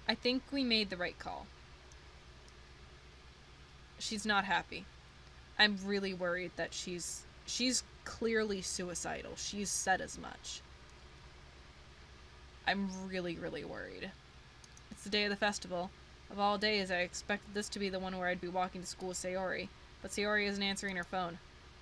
I think we made the right call. She's not happy. I'm really worried that she's clearly suicidal. She's said as much. I'm really, really worried. It's the day of the festival. Of all days, I expected this to be the one where I'd be walking to school with Sayori, but Sayori isn't answering her phone.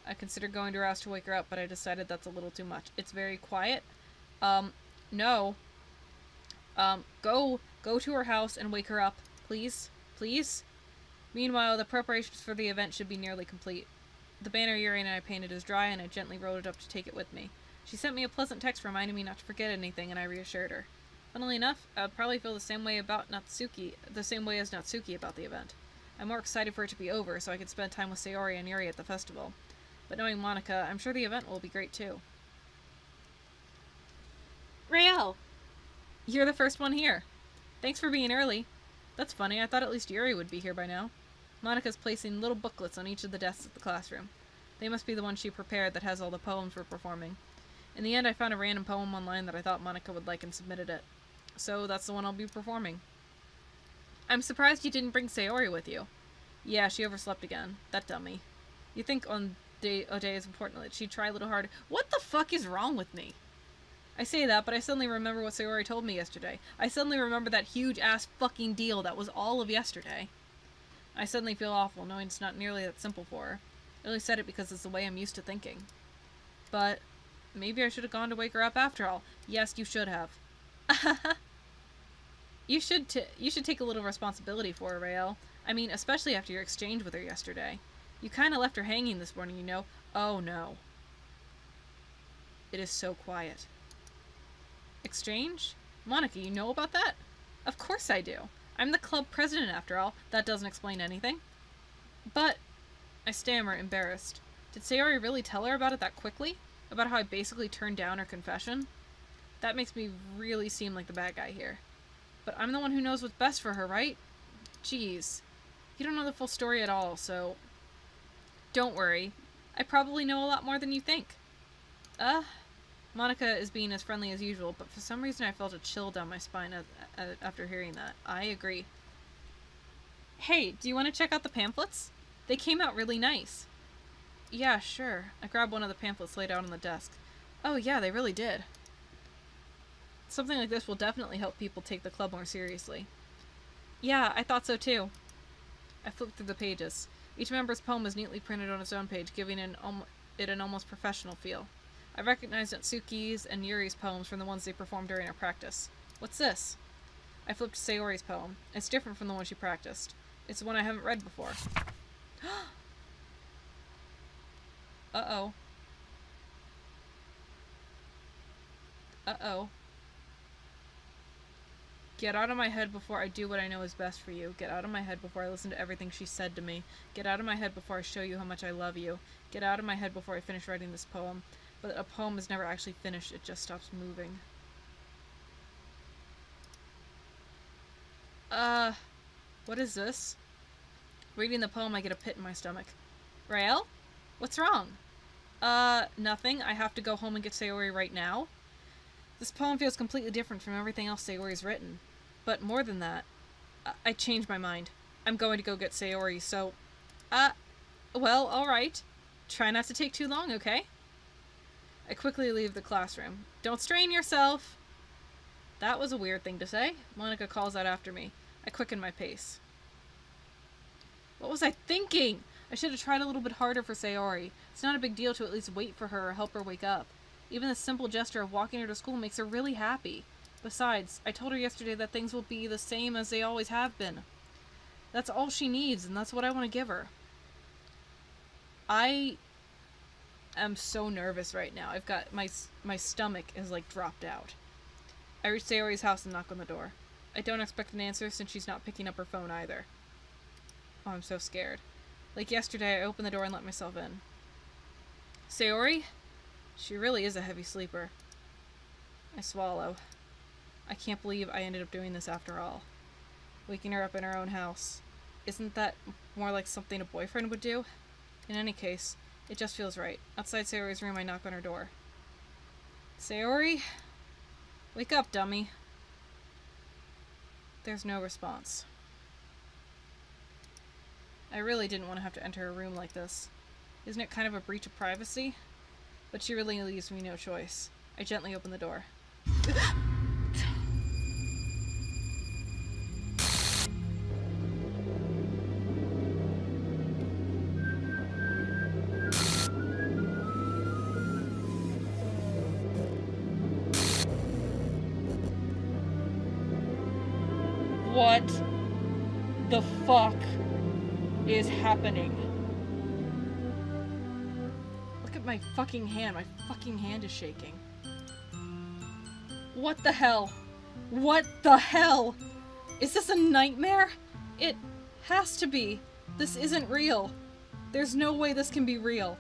I considered going to her house to wake her up, but I decided that's a little too much. It's very quiet. No. Go to her house and wake her up, please. Please? Meanwhile, the preparations for the event should be nearly complete. The banner Yuri and I painted is dry, and I gently rolled it up to take it with me. She sent me a pleasant text reminding me not to forget anything, and I reassured her. Funnily enough, I would probably feel the same way as Natsuki about the event. I'm more excited for it to be over, so I can spend time with Sayori and Yuri at the festival. But knowing Monica, I'm sure the event will be great too. Rael! You're the first one here. Thanks for being early. That's funny, I thought at least Yuri would be here by now. Monica's placing little booklets on each of the desks of the classroom. They must be the ones she prepared that has all the poems we're performing. In the end, I found a random poem online that I thought Monica would like and submitted it. So that's the one I'll be performing. I'm surprised you didn't bring Sayori with you. Yeah, she overslept again. That dummy. You think a day is important that she'd try a little harder. What the fuck is wrong with me? I say that, but I suddenly remember what Sayori told me yesterday. I suddenly remember that huge-ass fucking deal that was all of yesterday. I suddenly feel awful, knowing it's not nearly that simple for her. I only said it because it's the way I'm used to thinking. But maybe I should have gone to wake her up after all. Yes, you should have. You should take a little responsibility for her, Rael. I mean, especially after your exchange with her yesterday. You kind of left her hanging this morning, you know. Oh, no. It is so quiet. Exchange? Monica, you know about that? Of course I do. I'm the club president, after all. That doesn't explain anything. But, I stammer, embarrassed. Did Sayori really tell her about it that quickly? About how I basically turned down her confession? That makes me really seem like the bad guy here. But I'm the one who knows what's best for her, right? Jeez. You don't know the full story at all, so... Don't worry. I probably know a lot more than you think. Monica is being as friendly as usual, but for some reason I felt a chill down my spine after hearing that. I agree. Hey, do you want to check out the pamphlets? They came out really nice. Yeah, sure. I grabbed one of the pamphlets laid out on the desk. Oh yeah, they really did. Something like this will definitely help people take the club more seriously. Yeah, I thought so too. I flipped through the pages. Each member's poem is neatly printed on its own page, giving it an almost professional feel. I recognized Natsuki's and Yuri's poems from the ones they performed during our practice. What's this? I flipped to Sayori's poem. It's different from the one she practiced. It's the one I haven't read before. Uh-oh. Uh-oh. Get out of my head before I do what I know is best for you. Get out of my head before I listen to everything she said to me. Get out of my head before I show you how much I love you. Get out of my head before I finish writing this poem. But a poem is never actually finished, it just stops moving. What is this? Reading the poem, I get a pit in my stomach. Rael? What's wrong? Nothing. I have to go home and get Sayori right now. This poem feels completely different from everything else Sayori's written. But more than that, I changed my mind. I'm going to go get Sayori, so... well, alright. Try not to take too long, okay? I quickly leave the classroom. Don't strain yourself! That was a weird thing to say. Monica calls out after me. I quicken my pace. What was I thinking? I should have tried a little bit harder for Sayori. It's not a big deal to at least wait for her or help her wake up. Even the simple gesture of walking her to school makes her really happy. Besides, I told her yesterday that things will be the same as they always have been. That's all she needs, and that's what I want to give her. I am so nervous right now. I've got my stomach is like dropped out. I reach Sayori's house and knock on the door. I don't expect an answer since she's not picking up her phone either. Oh, I'm so scared. Like yesterday, I opened the door and let myself in. Sayori? She really is a heavy sleeper. I swallow. I can't believe I ended up doing this after all. Waking her up in her own house. Isn't that more like something a boyfriend would do? In any case, it just feels right. Outside Sayori's room, I knock on her door. Sayori? Wake up, dummy. There's no response. I really didn't want to have to enter a room like this. Isn't it kind of a breach of privacy? But she really leaves me no choice. I gently open the door. What the fuck is happening? Look at my fucking hand. My fucking hand is shaking. What the hell? What the hell? Is this a nightmare? It has to be. This isn't real. There's no way this can be real.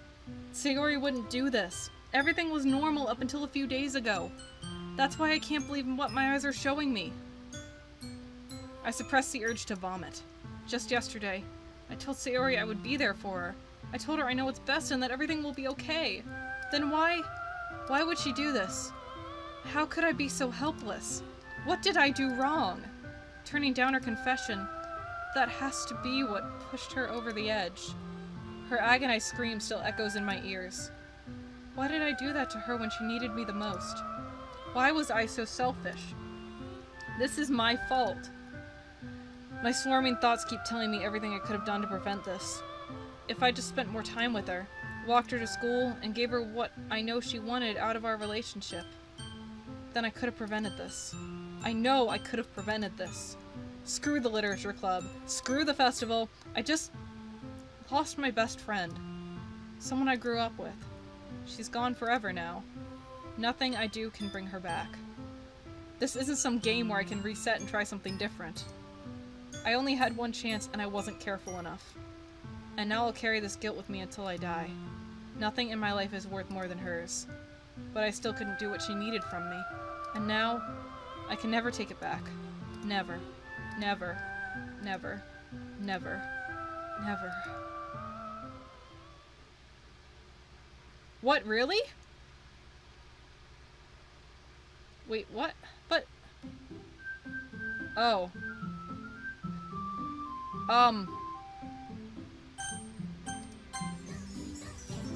Sayori wouldn't do this. Everything was normal up until a few days ago. That's why I can't believe in what my eyes are showing me. I suppressed the urge to vomit. Just yesterday, I told Sayori I would be there for her. I told her I know what's best and that everything will be okay. Then why would she do this? How could I be so helpless? What did I do wrong? Turning down her confession, that has to be what pushed her over the edge. Her agonized scream still echoes in my ears. Why did I do that to her when she needed me the most? Why was I so selfish? This is my fault. My swarming thoughts keep telling me everything I could have done to prevent this. If I just spent more time with her, walked her to school, and gave her what I know she wanted out of our relationship, then I could have prevented this. I know I could have prevented this. Screw the literature club. Screw the festival. I just lost my best friend. Someone I grew up with. She's gone forever now. Nothing I do can bring her back. This isn't some game where I can reset and try something different. I only had one chance and I wasn't careful enough. And now I'll carry this guilt with me until I die. Nothing in my life is worth more than hers. But I still couldn't do what she needed from me. And now, I can never take it back. Never. Never. Never. Never. Never. What, really? Wait, what? But... Oh.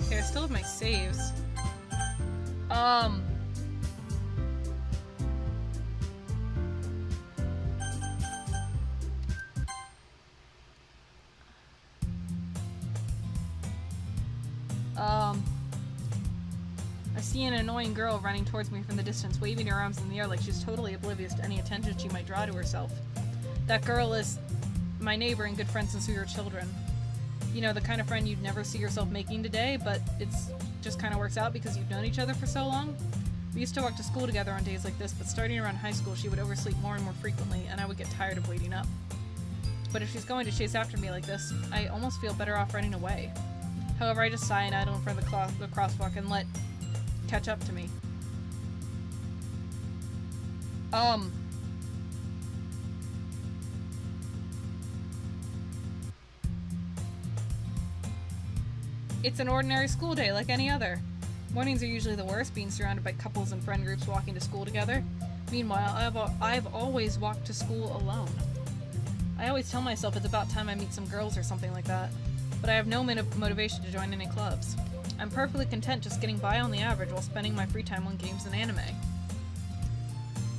Okay, I still have my saves. I see an annoying girl running towards me from the distance, waving her arms in the air like she's totally oblivious to any attention she might draw to herself. That girl is my neighbor and good friend since we were children. You know, the kind of friend you'd never see yourself making today, but it's just kind of works out because you've known each other for so long. We used to walk to school together on days like this, but starting around high school, she would oversleep more and more frequently, and I would get tired of waiting up. But if she's going to chase after me like this, I almost feel better off running away. However, I just sigh and idle in front of the crosswalk and let catch up to me. It's an ordinary school day like any other. Mornings are usually the worst, being surrounded by couples and friend groups walking to school together. Meanwhile, I've always walked to school alone. I always tell myself it's about time I meet some girls or something like that, but I have no motivation to join any clubs. I'm perfectly content just getting by on the average while spending my free time on games and anime.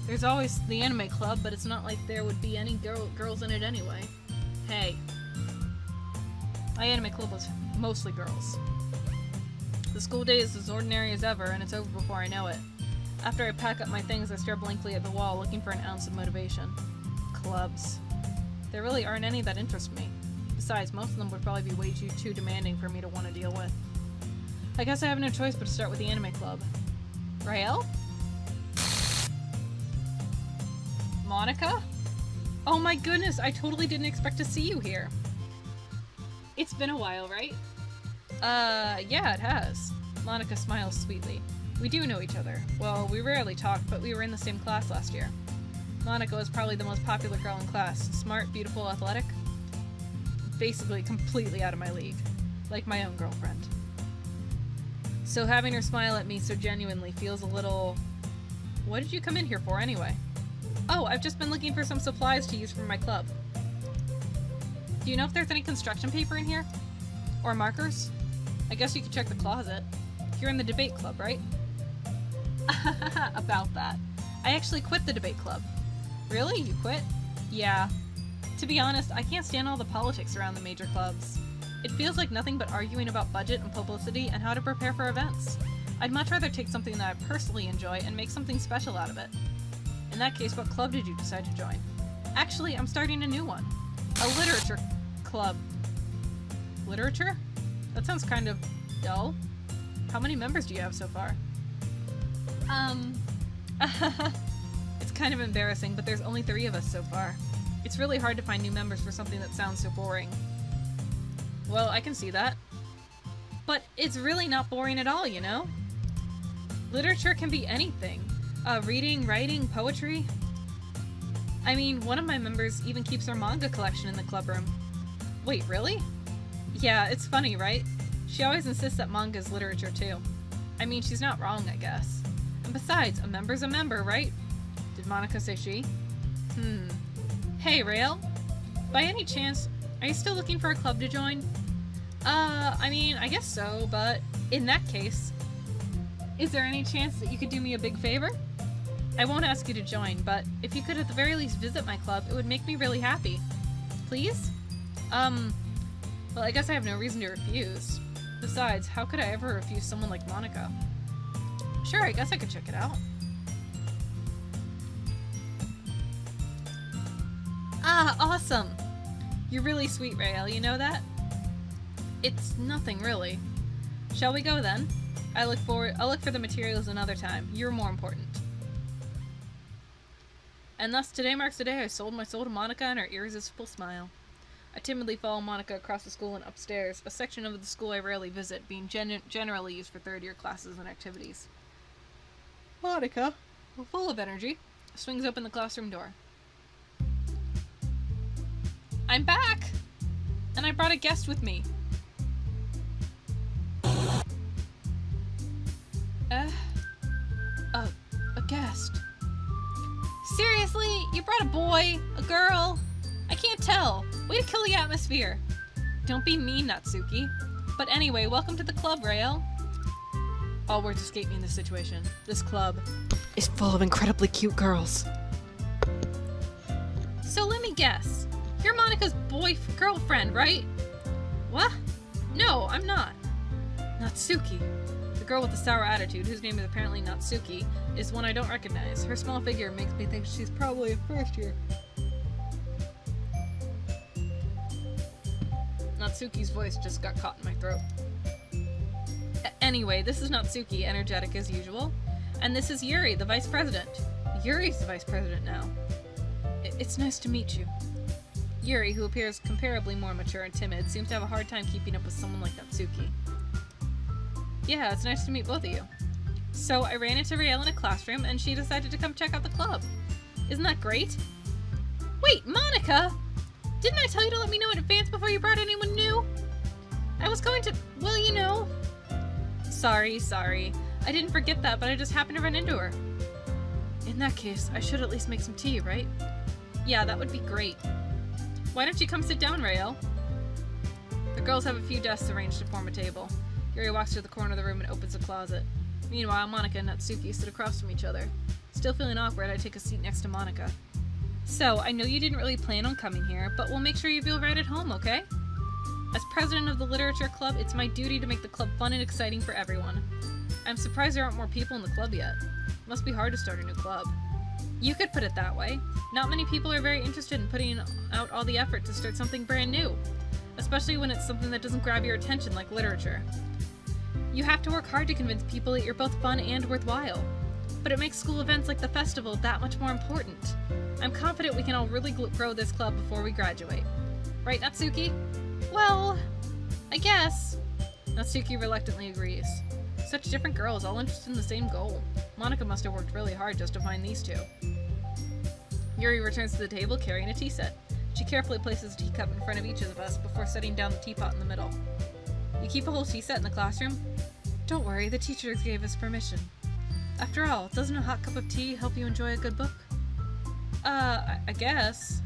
There's always the anime club, but it's not like there would be any girls in it anyway. Hey. My anime club was mostly girls. The school day is as ordinary as ever, and it's over before I know it. After I pack up my things, I stare blankly at the wall, looking for an ounce of motivation. Clubs. There really aren't any that interest me. Besides, most of them would probably be way too demanding for me to want to deal with. I guess I have no choice but to start with the anime club. Rael? Monica? Oh my goodness, I totally didn't expect to see you here. It's been a while, right? Yeah, it has. Monica smiles sweetly. We do know each other. Well, we rarely talk, but we were in the same class last year. Monica was probably the most popular girl in class. Smart, beautiful, athletic. Basically completely out of my league. Like my own girlfriend. So having her smile at me so genuinely feels a little... What did you come in here for anyway? Oh, I've just been looking for some supplies to use for my club. Do you know if there's any construction paper in here? Or markers? I guess you could check the closet. You're in the debate club, right? About that. I actually quit the debate club. Really? You quit? Yeah. To be honest, I can't stand all the politics around the major clubs. It feels like nothing but arguing about budget and publicity and how to prepare for events. I'd much rather take something that I personally enjoy and make something special out of it. In that case, what club did you decide to join? Actually, I'm starting a new one. A literature club. Literature? That sounds kind of dull. How many members do you have so far? It's kind of embarrassing, but there's only 3 of us so far. It's really hard to find new members for something that sounds so boring. Well, I can see that. But it's really not boring at all, you know? Literature can be anything. Reading, writing, poetry. I mean, one of my members even keeps her manga collection in the club room. Wait, really? Yeah, it's funny, right? She always insists that manga is literature too. I mean, she's not wrong, I guess. And besides, a member's a member, right? Did Monika say she? Hey, Rael? By any chance, are you still looking for a club to join? I mean, I guess so, but in that case, is there any chance that you could do me a big favor? I won't ask you to join, but if you could at the very least visit my club, it would make me really happy. Please? Well, I guess I have no reason to refuse. Besides, how could I ever refuse someone like Monika? Sure, I guess I could check it out. Ah, awesome! You're really sweet, Rael, you know that? It's nothing, really. Shall we go, then? I'll look for the materials another time. You're more important. And thus, today marks the day I sold my soul to Monika and her irresistible smile. I timidly follow Monika across the school and upstairs, a section of the school I rarely visit, being generally used for third-year classes and activities. Monika, full of energy, swings open the classroom door. I'm back! And I brought a guest with me. A guest. Seriously? You brought a boy? A girl? I can't tell. Way to kill the atmosphere. Don't be mean, Natsuki. But anyway, welcome to the club, Rael. All words escape me in this situation. This club is full of incredibly cute girls. So let me guess. You're Monika's girlfriend, right? What? No, I'm not. Natsuki. The girl with the sour attitude, whose name is apparently Natsuki, is one I don't recognize. Her small figure makes me think she's probably a first year. Natsuki's voice just got caught in my throat. Anyway, this is Natsuki, energetic as usual. And this is Yuri, the vice president. Yuri's the vice president now. It's nice to meet you. Yuri, who appears comparably more mature and timid, seems to have a hard time keeping up with someone like Natsuki. Yeah, it's nice to meet both of you. So I ran into Rael in a classroom, and she decided to come check out the club. Isn't that great? Wait, Monika! Didn't I tell you to let me know in advance before you brought anyone new? I was going to, well, you know. Sorry. I didn't forget that, but I just happened to run into her. In that case, I should at least make some tea, right? Yeah, that would be great. Why don't you come sit down, Rael? The girls have a few desks arranged to form a table. Yuri walks to the corner of the room and opens a closet. Meanwhile, Monika and Natsuki sit across from each other. Still feeling awkward, I take a seat next to Monika. So, I know you didn't really plan on coming here, but we'll make sure you feel right at home, okay? As president of the literature club, it's my duty to make the club fun and exciting for everyone. I'm surprised there aren't more people in the club yet. It must be hard to start a new club. You could put it that way. Not many people are very interested in putting out all the effort to start something brand new, especially when it's something that doesn't grab your attention like literature. You have to work hard to convince people that you're both fun and worthwhile. But it makes school events like the festival that much more important. I'm confident we can all really grow this club before we graduate. Right, Natsuki? Well, I guess. Natsuki reluctantly agrees. Such different girls, all interested in the same goal. Monika must have worked really hard just to find these two. Yuri returns to the table carrying a tea set. She carefully places a teacup in front of each of us before setting down the teapot in the middle. You keep a whole tea set in the classroom? Don't worry, the teachers gave us permission. After all, doesn't a hot cup of tea help you enjoy a good book? I guess.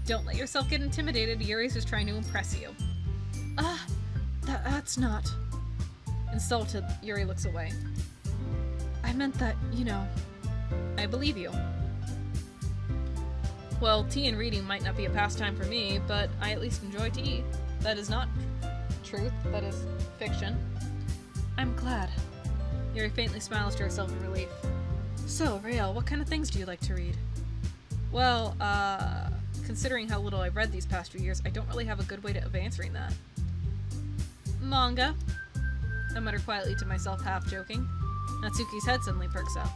Don't let yourself get intimidated. Yuri's just trying to impress you. That's not... Insulted, Yuri looks away. I meant that, you know... I believe you. Well, tea and reading might not be a pastime for me, but I at least enjoy tea. That is not truth, that is fiction. I'm glad. Yuri faintly smiles to herself in relief. So, Rael, what kind of things do you like to read? Well, considering how little I've read these past few years, I don't really have a good way of answering that. Manga. I mutter quietly to myself, half joking. Natsuki's head suddenly perks up.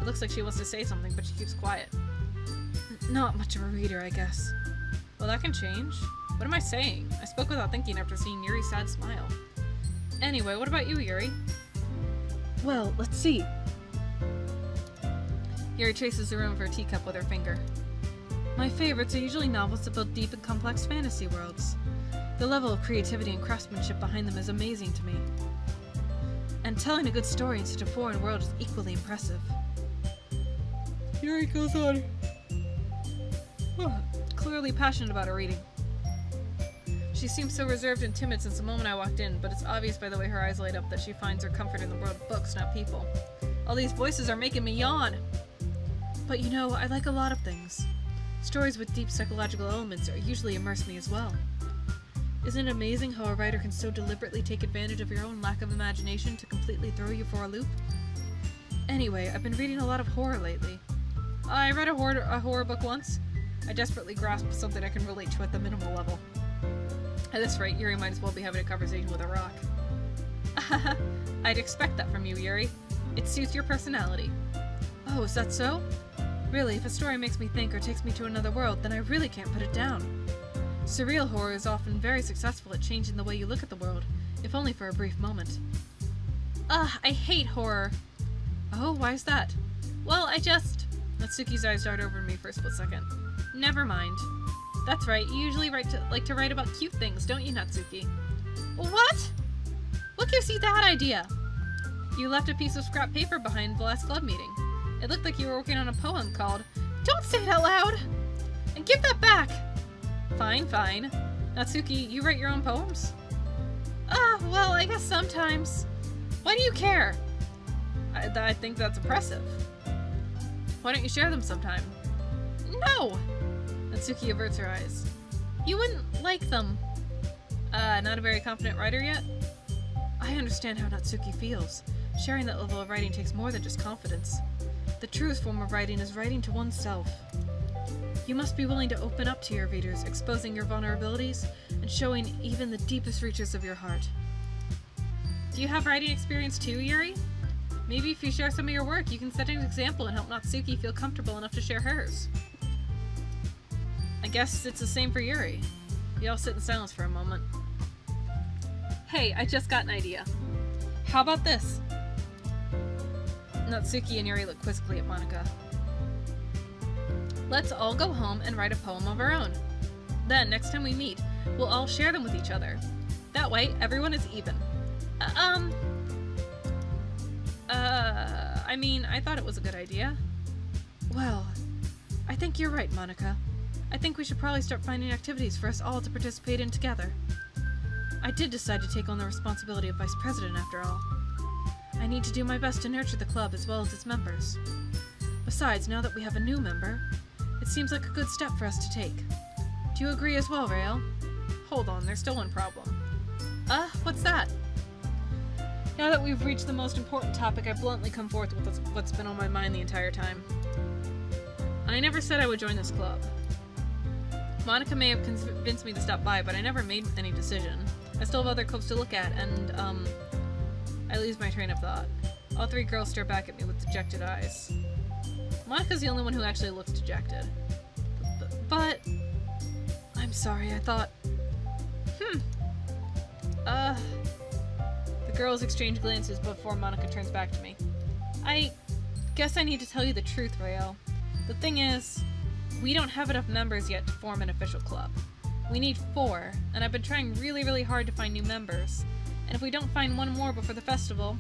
It looks like she wants to say something, but she keeps quiet. Not much of a reader, I guess. Well, that can change. What am I saying? I spoke without thinking after seeing Yuri's sad smile. Anyway, what about you, Yuri? Well, let's see. Yuri traces the rim of her teacup with her finger. My favorites are usually novels that build deep and complex fantasy worlds. The level of creativity and craftsmanship behind them is amazing to me. And telling a good story in such a foreign world is equally impressive. Yuri goes on. Clearly passionate about her reading. She seems so reserved and timid since the moment I walked in, but it's obvious by the way her eyes light up that she finds her comfort in the world of books, not people. All these voices are making me yawn! But you know, I like a lot of things. Stories with deep psychological elements usually immerse me as well. Isn't it amazing how a writer can so deliberately take advantage of your own lack of imagination to completely throw you for a loop? Anyway, I've been reading a lot of horror lately. I read a horror book once. I desperately grasped something I can relate to at the minimal level. At this rate, Yuri might as well be having a conversation with a rock. I'd expect that from you, Yuri. It suits your personality. Oh, is that so? Really, if a story makes me think or takes me to another world, then I really can't put it down. Surreal horror is often very successful at changing the way you look at the world, if only for a brief moment. I hate horror. Oh, why's that? Well, Natsuki's eyes dart over me for a split second. Never mind. That's right, you usually like to write about cute things, don't you, Natsuki? What? What gives you that idea? You left a piece of scrap paper behind the last club meeting. It looked like you were working on a poem called... Don't say it out loud! And give that back! Fine. Natsuki, you write your own poems? Well, I guess sometimes. Why do you care? I think that's oppressive. Why don't you share them sometime? No! Natsuki averts her eyes. You wouldn't like them. Not a very confident writer yet? I understand how Natsuki feels. Sharing that level of writing takes more than just confidence. The truest form of writing is writing to oneself. You must be willing to open up to your readers, exposing your vulnerabilities and showing even the deepest reaches of your heart. Do you have writing experience too, Yuri? Maybe if you share some of your work, you can set an example and help Natsuki feel comfortable enough to share hers. I guess it's the same for Yuri. We all sit in silence for a moment. Hey, I just got an idea. How about this? Natsuki and Yuri look quizzically at Monika. Let's all go home and write a poem of our own. Then, next time we meet, we'll all share them with each other. That way, everyone is even. I thought it was a good idea. Well, I think you're right, Monika. I think we should probably start finding activities for us all to participate in together. I did decide to take on the responsibility of vice president after all. I need to do my best to nurture the club as well as its members. Besides, now that we have a new member, it seems like a good step for us to take. Do you agree as well, Rael? Hold on, there's still one problem. What's that? Now that we've reached the most important topic, I bluntly come forth with what's been on my mind the entire time. I never said I would join this club. Monika may have convinced me to stop by, but I never made any decision. I still have other clubs to look at, and, I lose my train of thought. All three girls stare back at me with dejected eyes. Monika's the only one who actually looks dejected. But... I'm sorry, I thought... The girls exchange glances before Monika turns back to me. I guess I need to tell you the truth, Rael. The thing is, we don't have enough members yet to form an official club. We need 4, and I've been trying really, really hard to find new members. And if we don't find one more before the festival,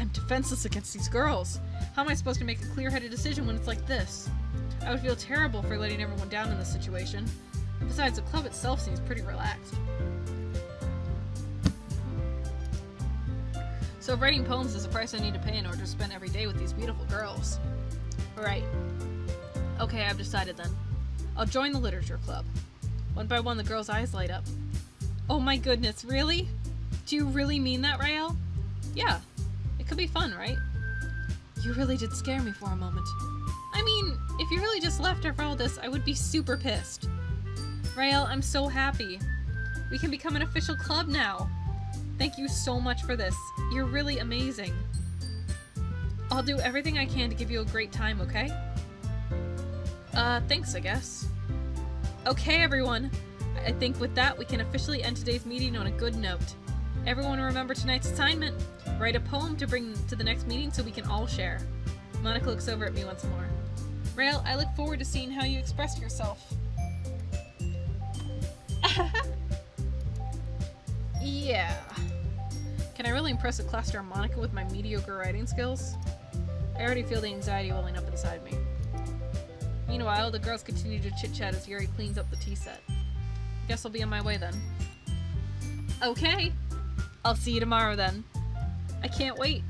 I'm defenseless against these girls. How am I supposed to make a clear-headed decision when it's like this? I would feel terrible for letting everyone down in this situation. Besides, the club itself seems pretty relaxed. So writing poems is the price I need to pay in order to spend every day with these beautiful girls. Right. Okay, I've decided then. I'll join the literature club. One by one, the girls' eyes light up. Oh my goodness, really? Do you really mean that, Rael? Yeah. It could be fun, right? You really did scare me for a moment. I mean, if you really just left after all this, I would be super pissed. Rael, I'm so happy. We can become an official club now. Thank you so much for this. You're really amazing. I'll do everything I can to give you a great time, okay? Thanks, I guess. Okay, everyone. I think with that, we can officially end today's meeting on a good note. Everyone remember tonight's assignment. Write a poem to bring to the next meeting so we can all share. Monica looks over at me once more. Rael, I look forward to seeing how you express yourself. Yeah. Can I really impress a class star Monica with my mediocre writing skills? I already feel the anxiety welling up inside me. Meanwhile, the girls continue to chit-chat as Yuri cleans up the tea set. Guess I'll be on my way then. Okay. I'll see you tomorrow then. I can't wait.